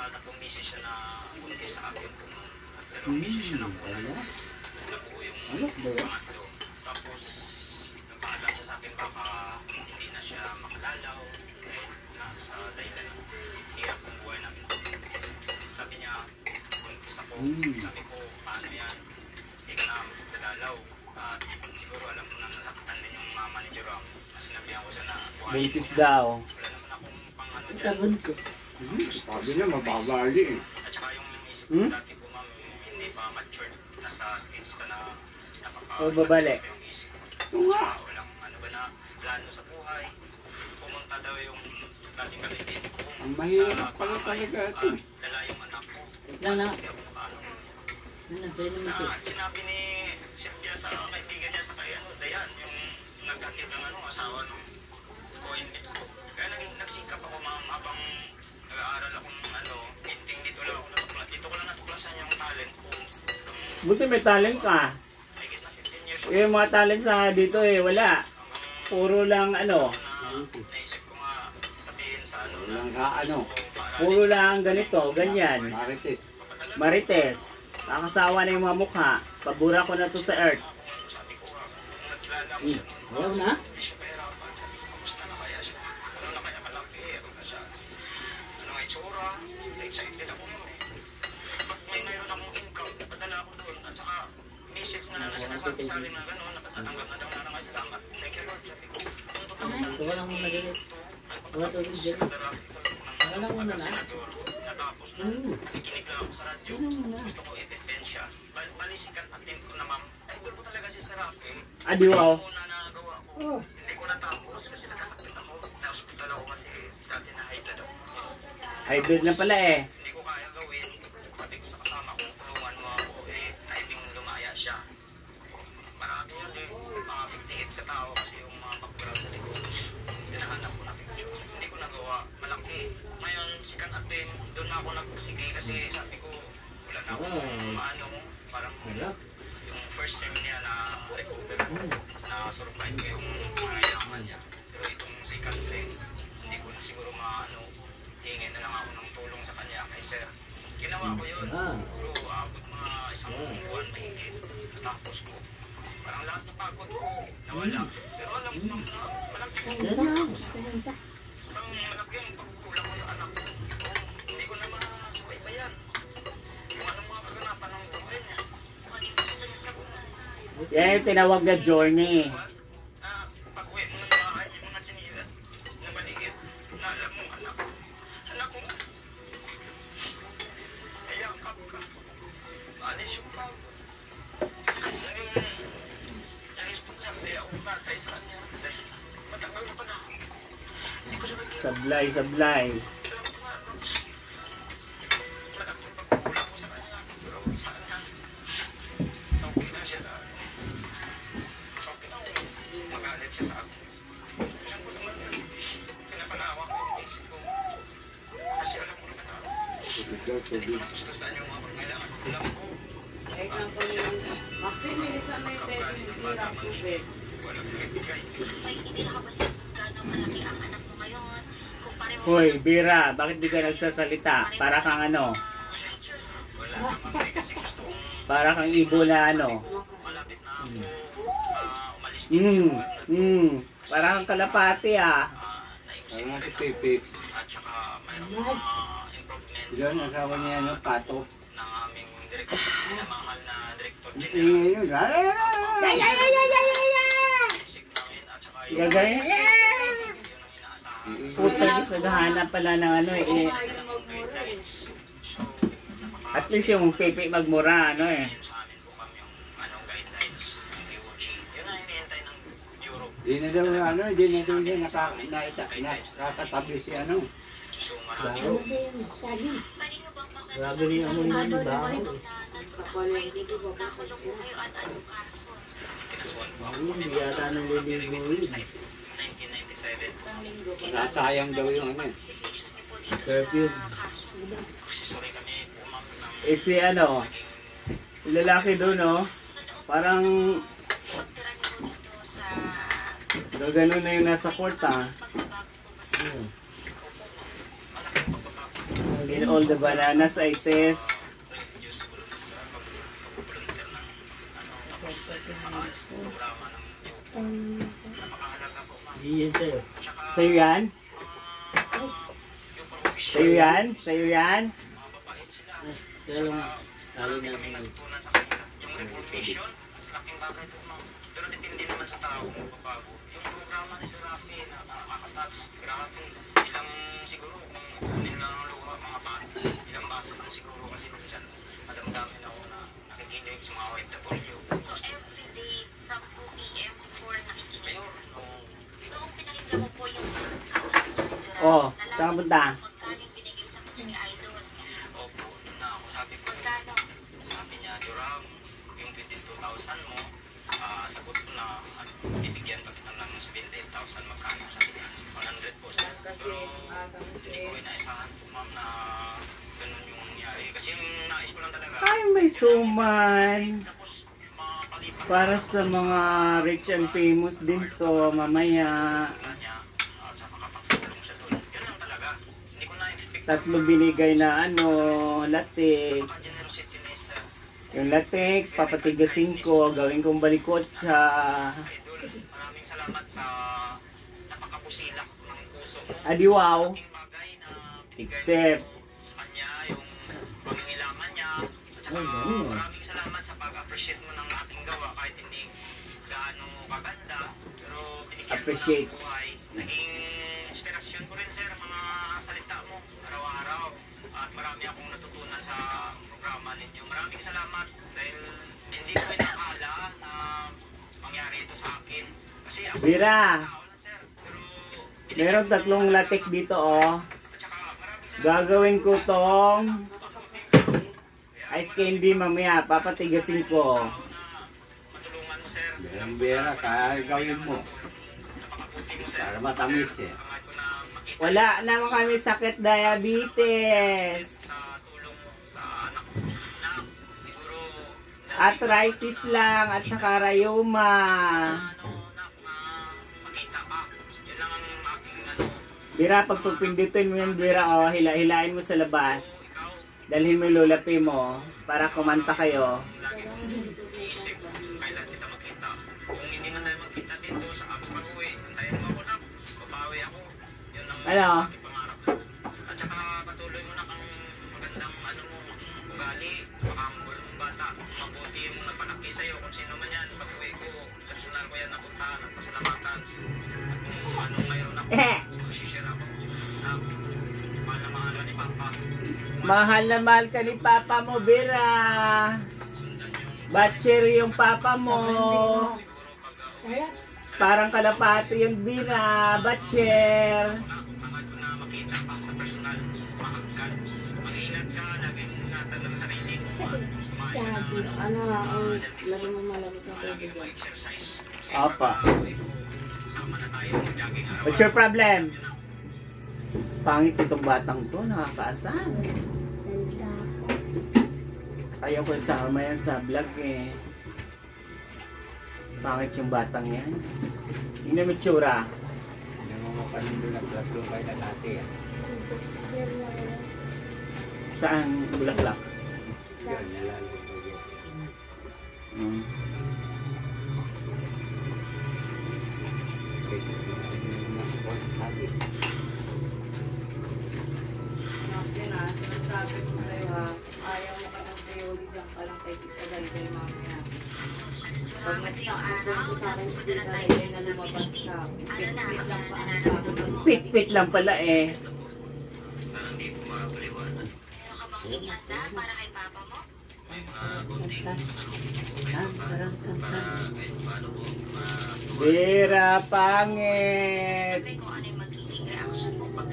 tatlong beses siya na buntis sa akin po. Dalawang beses siya na po na po yung pangatlo. Tapos, nagpaalam siya sa akin baka hindi na siya makalalaw kahit nasa Thailand. Hirap ang buhay namin. Sabi niya, buntis ako. Sabi ko, paano yan? Hindi ka na magdadalaw. At siguro alam ko na nasaktan din yung mama ni Jerome. Sinabihan ko siya na buntis daw. Wala naman akong pang-ano dyan. Sabi niya, mababali eh. At saka yung isip ko dati po ma'am, hindi pa matured. Nasa stage ka na O babali. yung isip ko. Ito nga. Walang ano ba na plano sa buhay. Pumunta daw yung dating kalitin ko. Ang mahirap pala talaga ito. Dala yung anak ko. Lang na. Hindi ako nakaano. Sinabi ni Sylvia sa kaibigan niya sa kay ano, Dayan, yung nagkatid ng ano, asawa ng coin bit ko. Kaya nagsikap ako ma'am habang nag-aaral akong ano, painting dito lang ako natuklas. Dito ko lang natuklasan yung talent ko. Buti may talent ka. Higit na 15 years Yung mga talent sa dito eh, wala. Puro lang ano. naisip ko nga sabihin sa ano na Walang kaano. Puro lang ganito, ganyan. Marites. Marites. Nakasawa na yung mga mukha. Pabura ko na to sa earth. sabi ko nga, kung naglalaro siya nung Ayaw na. hindi siya pahirapan. Sabi ko, kamusta na kaya siya? Ano na kaya malaki? Ano na siya? Ano nga itsura? Excited ako nun eh. Pag mayroon akong income, napadala ako doon. At saka, message na lang na sinasabi sa akin na gano'n, nakatatanggap na daw na nga salamat. Thank you Lord. Sabi ko, Tuwa lang muna dito. Tuwa to dito. Wala lang muna na. Natapos na, nakikinig lang ako sa radyo. Gusto ko i-defense siya. Balisikan atin ko na ma'am. Idol ko talaga si Serafi. Adi wow. Una nagawa ko. Hindi ko natapos kasi nakasakit ako. Na-hospital ako kasi dati na high blood ako. Hybrid na pala eh. Hindi ko kaya gawin. Sabi ko sa kasama ko, tulungan mo ako eh. Timing lumaya siya. Marami yun eh. Mga 58 katao kasi yung mga background na ko. Hinahanap ko na picture. Hindi ko nagawa. Malaki. Ngayon, sikan atin. Doon ako nagsige kasi sabi ko, wala na akong ano. Parang yung first sem niya na recover na survive ko yung yaman niya. Pero itong second sem, hindi ko na siguro maano. Hingin na lang ako ng tulong sa kanya kay sir. Ginawa ko yun. Pero abot mga isang buwan mahigit. Tapos ko. Parang lahat ng pagod ko nawala. Pero alam ko na malaki yung malaki yung pagkulang ko sa anak ko. Hindi ko na makakuhay pa yan. Yung anong mga kaganapan ng buhay niya. Mga dito sa kanya sa buhay. Yan yung tinawag na journey. Pag-uwi mo ng bahay, may mga chinilas na maliit na alam mo anak ko. Anak ko. Ayakap ka. Alis yung pagod. Yung responsable ako batay sa kanya. Matagal na pa na ako. Hindi ko siya magiging. Sablay, sablay. Malaking pagkukulang ko sa kanya. Pero sa kanya, okay na siya na. Okay na magalit siya sa akin. Alam ko naman yun. Pinapalawa ko yung isip ko. Kasi alam ko naman na hindi ko natustustan yung mga pagkailangan. Alam ko. Kahit lang po yung vaccine, minsan may pwede hirap tubig. Walang ibigay. Ay, hindi nakabasag gano'ng malaki ang anak mo ngayon. Kumpare mo Hoy, Bira, bakit di ka nagsasalita? Para kang ano? Wala naman kasi gusto kong Para kang ibo na ano? malapit na ako umalis dito sa buwan na Para kang kalapati ah. naimsik Parang si rin Pepe. at saka mayroong mga improvements Diyan, asawa niya, ano, Pato. ng aming director, minamahal na director Ingay general. yun. Isik namin at saka Gagawin. yun ang inaasahan. Puta, sa gahanap pala ng ano eh. So, At least yung Pepe magmura ano eh. sa amin po kami yung anong guidelines ng DOG. Yun ang hinihintay ng Europe. Di na daw, ano, di na daw niya nakakatabi si ano. So, marami pwede mo bang Grabe rin ang mga ano iba. naman itong kayo dito, nakulong po kayo at anong kaso? kinasuan po ako. Hindi yata nang liligo yun. 1997. Nasayang daw yung ano. Participation niyo po dito Curfew. sa kaso. Kasi sorry kami po ma'am ng Eh si ano, yung lalaki doon oh. Parang Pagtira niyo po dito sa gagano na yung nasa court ah. pagbabago po ba sa Ayun. malaking pagbabago. In all the bananas I test. Juice volunteer, pag-volunteer ng tapos sa programa ng napakahalaga po ma'am. Iyan sa'yo. Tsaka Sa'yo yan? yung provision, Sa'yo yan? Sa'yo yan? mababait sila. Kaya lang, lalo Marami na kami natutunan sa kanila. Yung reformation, laking bagay po ma'am. Pero depende naman sa tao kung magbabago. Yung programa ni Sir Rafi na nakaka-touch, grabe. Ilang siguro kung kunin lang ang luha mga bata, ilang baso lang siguro kasi minsan madamdamin ako na nakikinig sa mga OFW. So, every day from 2 p.m. to 4 nakikinig. Ayun, oh, Noong pinakinggan mo po yung kausap mo si Gerald, Oh, saan ka punta? magkano yung binigay sa kanya ni Idol? opo, yun na ako sabi ko. Magkano? Sabi niya, Joram, yung 22,000 mo, sagot ko na, bibigyan pa kita ng 78,000 magkano. Sabi niya, 100 po sir. Pero hindi ko inaisahan po ma'am na ganun yung nangyari. Kasi yung nais ko lang talaga, Ay, may suman. tapos mapalipat Para sa mga rich and famous din to mamaya. na niya, at sa makapagtulong siya doon. Yun lang talaga. Hindi ko na-expect. Tatlo binigay na ano, latik. Generosity ni sir. Yung latik, papatigasin ko, gawin kong balikotsa. Idol, maraming salamat sa napakapusilak ng puso mo. Adi wow. Malaking bagay na binigay Except, mo sa kanya, yung pangangailangan niya. At saka Ay, ganun. maraming salamat sa pag-appreciate mo ng ating gawa kahit hindi gaano kaganda. Pero binigyan Appreciate. mo ng buhay. Naging inspirasyon ko rin sir, mga salita mo araw-araw. At marami akong natutunan sa programa ninyo. Maraming salamat dahil hindi ko inakala na mangyari ito sa akin. Kasi ako Bira. tao na sir. Pero meron tatlong latik dito oh. at saka maraming salamat. Gagawin ko tong ice candy mamaya, papatigasin ko. Matulungan mo sir. Bera, kaya gawin mo. Napakabuti mo sir. Para matamis eh. Pangat ko na makita Wala naman kami sakit diabetes. sa tulong mo sa anak ko. Na siguro Arthritis lang at saka rayuma. makita ka. Yun lang ang aking ano. Bira, pag pupindutin mo yan, Bira, oh, hilain mo sa labas. Ikaw, Dalhin mo yung lulapi mo para kumanta kayo. lagi kong iniisip kailan kita makita. Kung hindi man tayo magkita dito sa ako pag-uwi, antayin mo ako na. Babawi ako. Yun ang Ano? aking pangarap ko. At saka patuloy mo na kang magandang ano mo, ugali, makambol mong bata. Mabuti yung nagpanaki sa'yo kung sino man yan. Pag-uwi ko, personal ko yan napuntahan at pasalamatan. At kung ano ngayon ako, magsishare ako. Na, mahal na mahal ka ni Papa. Mahal na mahal ka ni Papa mo, Bira. Batcher yung Papa mo. Parang kalapati yung Bira. Batcher. Mahal ko na makita pa sa personal. Mahagkan. Mag-ingat ka, laging ingatan ng sarili mo. Ano, ang laro mo malamig na tubig. Exercise. Apa. Sama na tayo. Laging araw. What's your problem? Pangit itong batang to, nakakaasan. Ayaw ko sama yan sa vlog eh. Pangit yung batang yan. Hindi mo tsura. Hindi mo mapanilulag-lag doon kayo na dati eh. Saan bulaklak? Yan, nilalagay ko yun. Hmm. Sinasabi ko sa'yo ha, ayaw mo ka ng priority dyan ka lang kay Tita Dalgay mamaya. Pag Salamat yung nagsasabi araw, ko sa akin si napunta Tita na tayo Dalgay na sa lumabas Piniti. ka, Ano na, pit-pit lang pa ang nararamdaman mo? Pit-pit lang pala eh. Parang hindi ko makapaliwanag. Meron ka bang ihanda para kay Papa mo? May mga kunting para kahit paano po Bira, pangit. Sabi ko ano yung magiging reaction mo pag